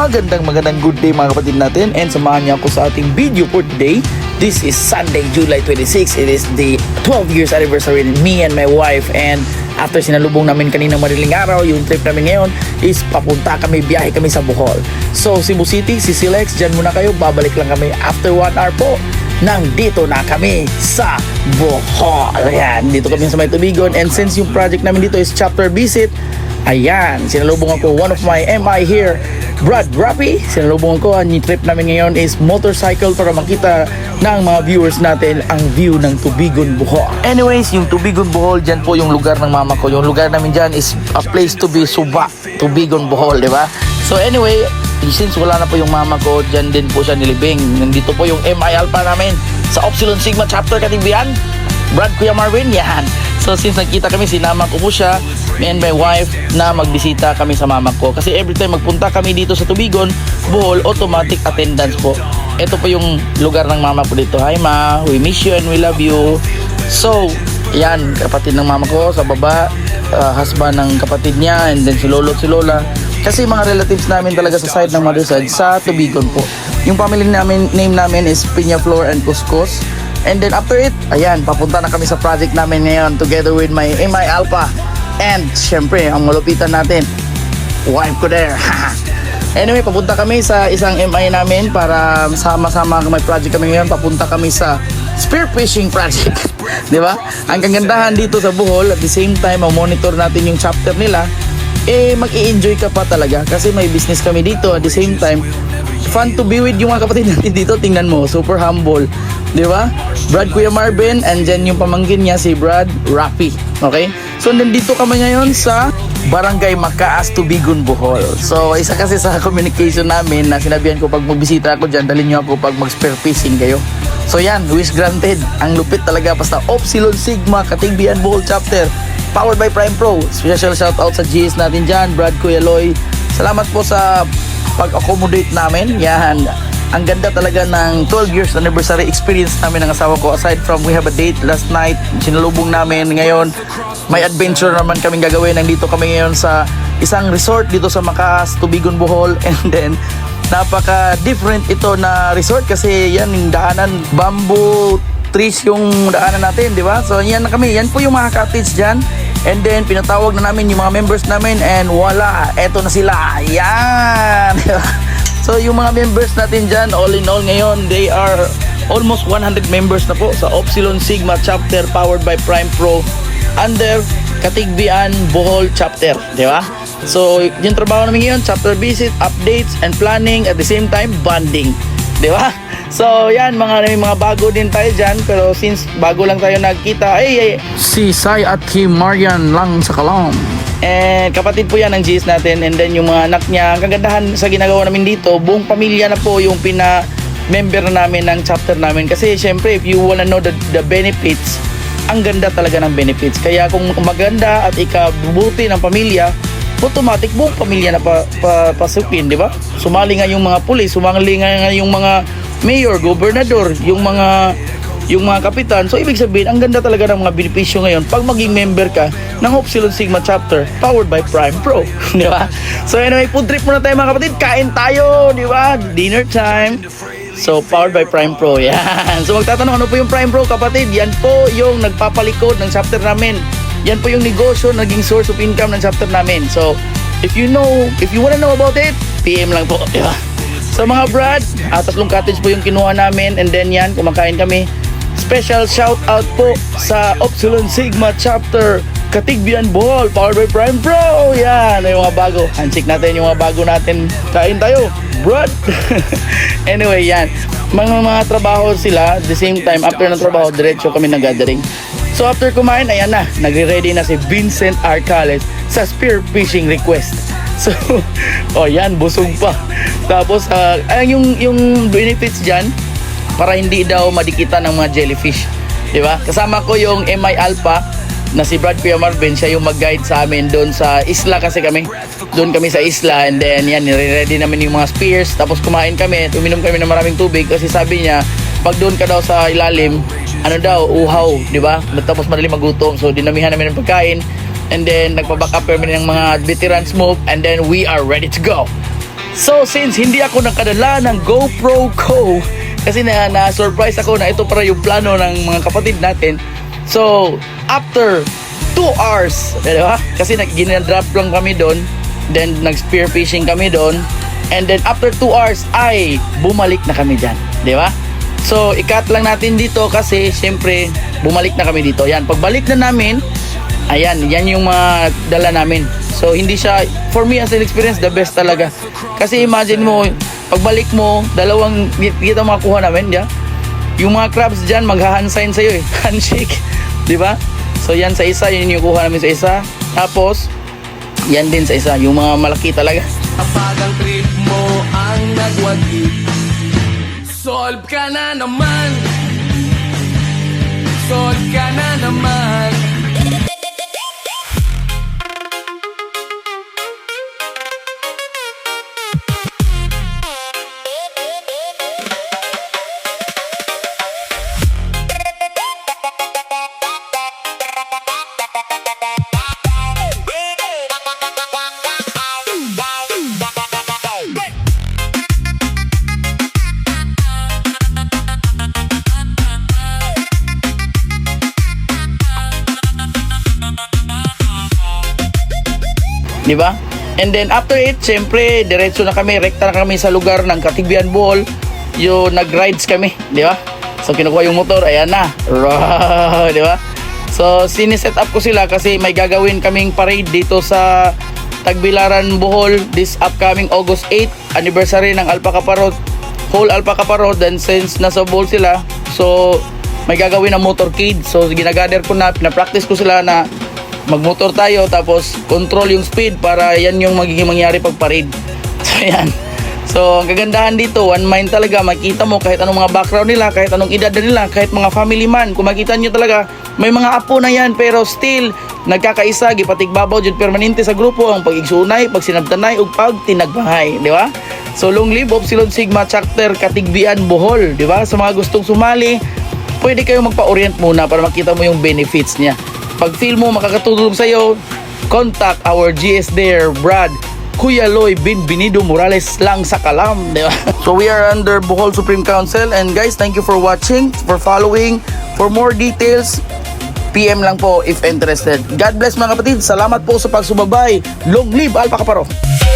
Magandang good day mga kapatid natin, and samahan niyo ako sa ating video for today. This is Sunday, July 26. It is the 12 years anniversary of me and my wife, and after sinalubong namin kaninang madaling araw, yung trip namin ngayon is biyahe kami sa Bohol. So Cebu City, CCLX, dyan muna kayo, babalik lang kami after 1 hour po. Nandito na kami sa Bohol. Ayan, dito kami sa May Tubigon, and since yung project namin dito is chapter visit, ayan, sinalubong ako one of my MI here, Brad Rappy. Sinalubong ko, ang trip namin ngayon is motorcycle para makita ng mga viewers natin ang view ng Tubigon, Bohol. Anyways, yung Tubigon, Bohol, dyan po yung lugar ng mama ko. Yung lugar namin dyan is a place to be, Suba, Tubigon, Bohol, di ba? So anyway, since wala na po yung mama ko, dyan din po siya nilibing. Nandito po yung MI Alpha namin sa Upsilon Sigma chapter Katibian, Brad, Kuya Marvin, yan. So since nagkita kami, sinama ko po siya, me and my wife, na magbisita kami sa mama ko. Kasi every time magpunta kami dito sa Tubigon, Bohol, automatic attendance po. Ito po yung lugar ng mama ko dito. Hi ma, we miss you and we love you. So, yan, kapatid ng mama ko sa baba, husband ng kapatid niya, and then si lolo at si lola. Kasi mga relatives namin talaga sa side ng mother side sa Tubigon po. Yung family namin, name namin is Peñaflor and Cuscos. And then after it, ayan, papunta na kami sa project namin ngayon together with my MI Alpha. And syempre, ang malupitan natin, wife ko there. Anyway, papunta kami sa isang MI namin para sama-sama may project kami ngayon. Papunta kami sa spearfishing project. Di ba? Ang kagandahan dito sa Bohol, at the same time, monitor natin yung chapter nila, mag-i-enjoy ka pa talaga kasi may business kami dito. At the same time, fun to be with yung mga kapatid natin dito. Tingnan mo, super humble, di ba? Brad, Kuya Marvin, and then yung pamangkin niya si Brad Rappy. Okay? So nandito kami ngayon sa Barangay Makaas, Tubigon, Bohol. So isa kasi sa communication namin na sinabihan ko, pag magbisita ako dyan, dalhin nyo ako pag mag-spear fishing kayo. So yan, wish granted. Ang lupit talaga, basta Upsilon Sigma Katibian Bohol chapter, powered by Prime Pro. Special shoutout sa GS natin dyan, Brad, Kuya Loy. Salamat po sa pag-accommodate namin. Yan, ang ganda talaga ng 12 years anniversary experience namin ng asawa ko. Aside from we have a date last night, sinalubong namin ngayon, may adventure naman kaming gagawin. Nandito kami ngayon sa isang resort dito sa Makaas, Tubigon, Bohol. And then napaka different ito na resort kasi yan yung daanan, bamboo trees yung daanan natin, di ba? So yan na kami, yan po yung mga cottage dyan. And then pinatawag na namin yung mga members namin, and wala, eto na sila, yan. So yung mga members natin dyan, all in all ngayon, they are almost 100 members na po sa Upsilon Sigma chapter powered by Prime Pro under Katigbian Bohol chapter, di ba? So yung trabaho namin ngayon, chapter visit, updates, and planning, at the same time, bonding, di ba? So yan, may mga bago din tayo dyan, pero since bago lang tayo nagkita, si Sai at Kim Marian lang sa Kalam. And kapatid po yan ng GS natin, and then yung mga anak niya. Ang kagandahan sa ginagawa namin dito, buong pamilya na po yung member namin ng chapter namin. Kasi syempre, if you wanna know the benefits, ang ganda talaga ng benefits. Kaya kung maganda at ikabubuti ng pamilya, automatic buong pamilya na pasukin, di ba? Sumali nga yung mga pulis, sumali nga yung mga mayor, gobernador, yung mga kapitan. So ibig sabihin, ang ganda talaga ng mga benepisyo ngayon pag maging member ka ng Upsilon Sigma chapter powered by Prime Pro, di ba? So anyway, food trip muna tayo mga kapatid, kain tayo, di ba? Dinner time. So powered by Prime Pro, yan. So magtatanong, ano po yung Prime Pro, kapatid? Yan po yung nagpapalikod ng chapter namin. Yan po yung negosyo, naging source of income ng chapter namin. So if you wanna know about it, PM lang po, di ba? So mga Brad, 3 cottage po yung kinuha namin, and then yan, kumakain kami. Special shout out po sa Upsilon Sigma chapter Katigbian Bohol powered by Prime Pro. Yan, yung mga bago. Handshake natin yung mga bago natin. Kain tayo, Brad. Anyway, yan. Mga trabaho sila. At the same time, after ng trabaho, diretso kami nag-gathering. So after kumain, ayan na. Nagre-ready na si Vincent Arcales sa spear fishing request. So, yan, busog pa. Tapos, yung benefits dyan, para hindi daw madikitan ng mga jellyfish, di ba? Kasama ko yung MI Alpha na si Brad, Kuya Marvin. Siya yung mag-guide sa amin doon sa isla, kasi doon kami sa isla. And then yan, nire-ready namin yung mga spears. Tapos kumain kami, uminom kami ng maraming tubig kasi sabi niya, pag doon ka daw sa ilalim, uhaw, di ba? Tapos madali magutom. So dinamihan namin ng pagkain. And then nagpa-back up kami ng mga veterans move, and then we are ready to go. So since hindi ako nakadala ng GoPro ko, kasi na-surprise ako na ito para yung plano ng mga kapatid natin. So after 2 hours, di ba? Kasi ginadrop lang kami doon, then nag-spear fishing kami doon, and then after 2 hours ay bumalik na kami dyan, di ba? So i-cut lang natin dito kasi syempre bumalik na kami dito. Yan, pagbalik na namin, ayan, yan yung mga dala namin. So hindi siya, for me as an experience, the best talaga. Kasi imagine mo, pagbalik mo, dalawang kita makuha namin, yeah? Yung mga crabs dyan, maghahansign sa'yo eh. Handshake, di ba? So yan sa isa, yun yung kuha namin sa isa. Tapos, yan din sa isa, yung mga malaki talaga. Kapag ang trip mo ang nagwagi, solve ka na naman. Solve ka na naman. Di ba? And then after it, syempre, diretso na kami, rekta na kami sa lugar ng Katigbian Bohol. Yung nag-rides kami, di ba? So kinukuha yung motor, ayan na. Di ba? So siniset up ko sila kasi may gagawin kaming parade dito sa Tagbilaran, Bohol this upcoming August 8, anniversary ng Alpaca Parrot, whole Alpaca Parrot. Then since nasa Bohol sila, so may gagawin na motorcade. So ginagather ko na, pinapractice ko sila na magmotor tayo tapos control yung speed para yan yung magiging mangyari pag parade. So yan. So ang kagandahan dito, one mind talaga, makita mo kahit anong mga background nila, kahit anong edad na nila, kahit mga family man, kung makita nyo talaga may mga apo na yan pero still nagkakaisa, gipatigbabaw jud permanente sa grupo ang pag-igsunay, pagsinabtanay ug pag tinagbahay, di ba? So long live Upsilon Sigma Chapter Katigbian Bohol, di ba? Sa mga gustong sumali, pwede kayo magpa-orient muna para makita mo yung benefits niya. Pag feel mo makakatulong sa'yo, contact our GS there, Brad, Kuya Loy Binbinido Morales lang sa Kalam, di ba? So we are under Bohol Supreme Council, and guys, thank you for watching, for following. For more details, PM lang po if interested. God bless mga kapatid, salamat po sa pagsubabay. Long live Alpaca Parrot!